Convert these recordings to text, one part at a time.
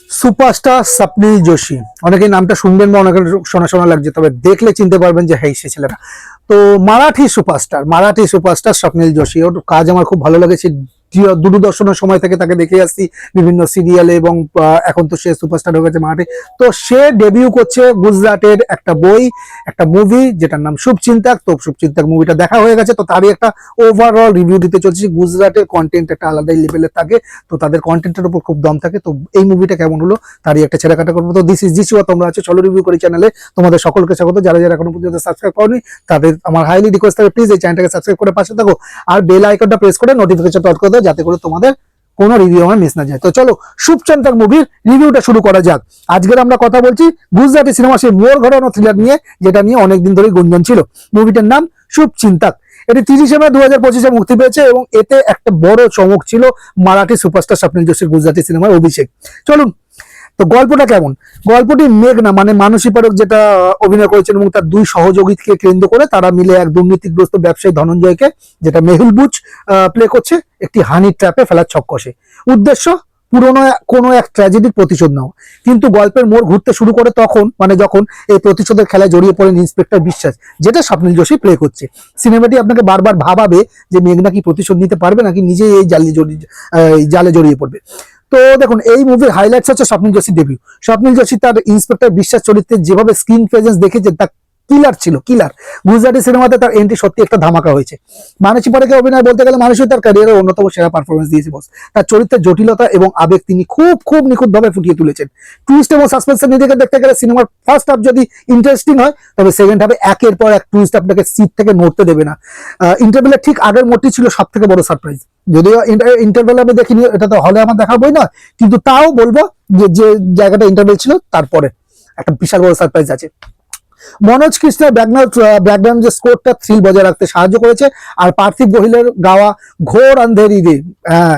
Superstar স্বপ্নিল যোশী, অনেকে নামটা শুনবেন বা অনেকে শোনা শোনা লাগছে, তবে দেখলে চিনতে পারবেন যে হ্যাঁ সে ছেলেটা। তো মারাঠি সুপারস্টার স্বপ্নিল যোশী, ওর কাজ আমার খুব ভালো লেগেছে। দূরদর্শনের সময় থেকে তাকে দেখে আসছি বিভিন্ন সিরিয়ালে, এবং এখন তো সে সুপারস্টার হয়ে গেছে মারাঠি। তো সে ডেবিউ করছে গুজরাটের একটা বই, একটা মুভি যেটার নাম শুভচিন্তক। তো শুভচিন্তক মুভিটা দেখা হয়ে গেছে, তো তারই একটা ওভারঅল রিভিউ দিতে চলছে। গুজরাটের কন্টেন্ট একটা আলাদাই লেভেলের থাকে, তো তাদের কন্টেন্টের উপর খুব দম থাকে। তো এই মুভিটা কেমন হলো তারই একটা ছেড়াকাটা করবো। তো দিস ইজ জিসুয়া, তোমরা আছো চলো রিভিউ করি চ্যানেলে। তোমাদের সকলকে স্বাগত। যারা যারা এখনো পর্যন্ত সাবস্ক্রাইব করনি তাদের আমার হাইলি রিকোয়েস্ট থাকে, প্লিজ এই চ্যানেলটাকে সাবস্ক্রাইব করে পাশে থাকো, আর বেল আইকনটা প্রেস করে নোটিফিকেশন অন করে দাও, যাতে করে তোমাদের কোনো রিভিউ আমার মিস না যায়। তো চলো শুভচিন্তক মুভির রিভিউটা শুরু করা যাক। আজকের আমরা কথা বলছি গুজরাটি সিনেমা সেই মোড় ঘোরানো থ্রিলার নিয়ে, যেটা নিয়ে অনেকদিন ধরেই গুঞ্জন ছিল। মুভিটার নাম শুভচিন্তক। এটি 30 মে 2025 মুক্তি পেয়েছে, এবং এতে একটা বড় চমক ছিল মারাঠি সুপারস্টার স্বপ্নিল যোশীর গুজরাটি সিনেমার অভিষেক। চলুন, তো গল্পটা কেমন? গল্পটি মেঘনা মানে মানসী পারক যেটা অভিনয় করেছেন, এবং তার দুই সহযোগীকে কেন্দ্র করে তারা মিলে এক দুর্নীতিগ্রস্ত ব্যবসায়ী ধনঞ্জয়কে, যেটা মেহুল বুচ প্লে করছে, একটি হানি ট্র্যাপে ফেলার ছক কষে। উদ্দেশ্য পুরনো কোনো এক ট্র্যাজেডির প্রতিশোধ নেওয়া। কিন্তু গল্পের মোড় ঘুরতে শুরু করে তখন, মানে যখন এই প্রতিশোধের খেলায় জড়িয়ে পড়েন ইন্সপেক্টর বিশ্বাস, যেটা স্বপ্নিল যোশী প্লে করছে। সিনেমাটি আপনাকে বারবার ভাবাবে যে মেঘনা কি প্রতিশোধ নিতে পারবে, নাকি নিজেই এই জালে জড়িয়ে পড়বে। তো দেখুন, এই মুভির হাইলাইটস হচ্ছে স্বপ্নিল যোশীর ডেবিউ। স্বপ্নিল যোশী তার ইন্সপেক্টর বিশ্বাস চরিত্রে যেভাবে স্ক্রিন প্রেজেন্স দেখেছে, তা কিলার ছিল, কিলার। গুজরাটি সিনেমাতে তার এন্ট্রি সত্যি একটা ধামাকা হয়েছে। মানসী পারেকের অভিনয় বলতে গেলে মানুষই তার ক্যারিয়ারের অন্যতম সেরা পারফরমেন্স দিয়েছে বস। তার চরিত্রের জটিলতা এবং আবেগ তিনি খুব খুব নিখুঁতভাবে ফুটিয়ে তুলেছেন। টুইস্ট এবং সাসপেন্সের দিকে দেখতে গেলে সিনেমার ফার্স্ট হাফ যদি ইন্টারেস্টিং হয়, তবে সেকেন্ড হাফে একের পর এক টুইস্ট আপনাকে সিট থেকে নড়তে দেবে না। ইন্টারভেলের ঠিক আগের মোড়টি ছিল সব থেকে বড় সারপ্রাইজ। যদিও ইন্টারভেল আমি দেখিনি, এটা তো হলে আমার দেখা বই নয়, কিন্তু তাও বলবো যে জায়গাটা ইন্টারভেল ছিল তারপরে একটা বিশাল বড় সারপ্রাইজ আছে। মনোজ কৃষ্ণের ব্যাকগ্রাউন্ড যে স্কোরটা থ্রিল বজায় রাখতে সাহায্য করেছে। আর পার্থিব গোহিলের গাওয়া ঘোর আন্ধেরি রে,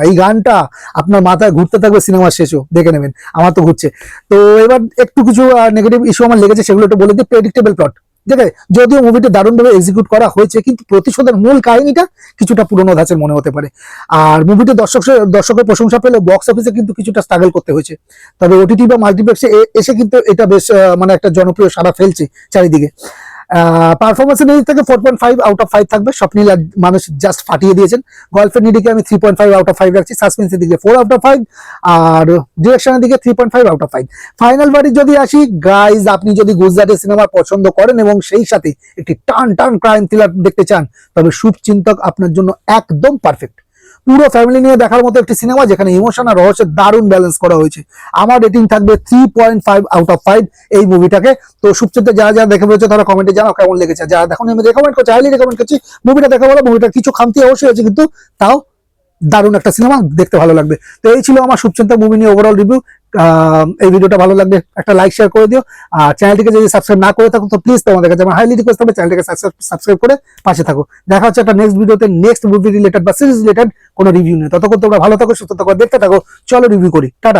এই গানটা আপনার মাথায় ঘুরতে থাকবে সিনেমার শেষও, দেখে নেবেন। আমার তো ঘুরছে। তো এবার একটু কিছু নেগেটিভ ইস্যু আমার লেগেছে, সেগুলো একটু বলে দিই। প্রেডিক্টেবল প্লট, ঠিক আছে, যদিও মুভিটা দারুণভাবে এক্সিকিউট করা হয়েছে, কিন্তু প্রতিশোধের মূল কাহিনীটা কিছুটা পুরনো ধাঁচের মনে হতে পারে। আর মুভিটি দর্শকের প্রশংসা পেলে বক্স অফিসে কিন্তু কিছুটা স্ট্রাগল করতে হয়েছে। তবে ওটিটি বা মাল্টিপ্লেক্সে এসে কিন্তু এটা বেশ মানে একটা জনপ্রিয় সাড়া ফেলছে চারিদিকে। পারফরমেন্সের দিক থেকে 4.5 আউট অফ 5 থাকবে। স্বপ্নিল আর মানুষ জাস্ট ফাটিয়ে দিয়েছেন। গল্পের নিরিখে আমি 3.5 আউট অফ 5 রাখছি। সাসপেন্সের দিকে 4 আউট অফ 5, আর ডিরেকশনের দিকে 3.5 আউট অফ 5। ফাইনাল বাড়ি যদি আসি গাইজ, আপনি যদি গুজরাটি সিনেমা পছন্দ করেন এবং সেই সাথে একটি টান টান ক্রাইম থ্রিলার দেখতে চান, তবে শুভচিন্তক আপনার জন্য একদম পারফেক্ট। পুরো ফ্যামিলি নিয়ে দেখার মতো একটি সিনেমা, যেখানে ইমোশন আর রহস্যের দারুণ ব্যালেন্স করা হয়েছে। আমার রেটিং থাকবে 3.5 আউট অফ 5 এই মুভিটাকে। তো শুভচিন্তক যারা যারা দেখে ফেলেছে তারা কমেন্টে জানাও কেমন লেগেছে। যারা দেখুন আমি রেকমেন্ড করছি, হাইলি রেকমেন্ড করছি মুভিটা দেখা। বলো, মুভিটা কিছু খামতি অবশ্যই আছে, কিন্তু তাও দারুণ একটা সিনেমা, দেখতে ভালো লাগবে। তো এই ছিল আমার শুভচিন্তক মুভি নিয়ে ওভারঅল রিভিউ। এই ভিডিওটা ভালো লাগলে একটা লাইক শেয়ার করে দিও। আর চ্যানেলটিকে যদি সাবস্ক্রাইব না করে থাকো, তো প্লিজ তোমাদের কাছে আমার হাইলি রিকোয়েস্ট হবে চ্যানেলটিকে সাবস্ক্রাইব করে পাশে থাকো। দেখা হচ্ছে একটা নেক্সট ভিডিওতে, নেক্সট মুভি রিলেটেড বা সিরিজ রিলেটেড কোনো রিভিউ নিয়ে। ততক্ষণ তোমরা ভালো থাকো, সুস্থ থাকো, দেখতে থাকো। চলো রিভিউ করি, টাটা।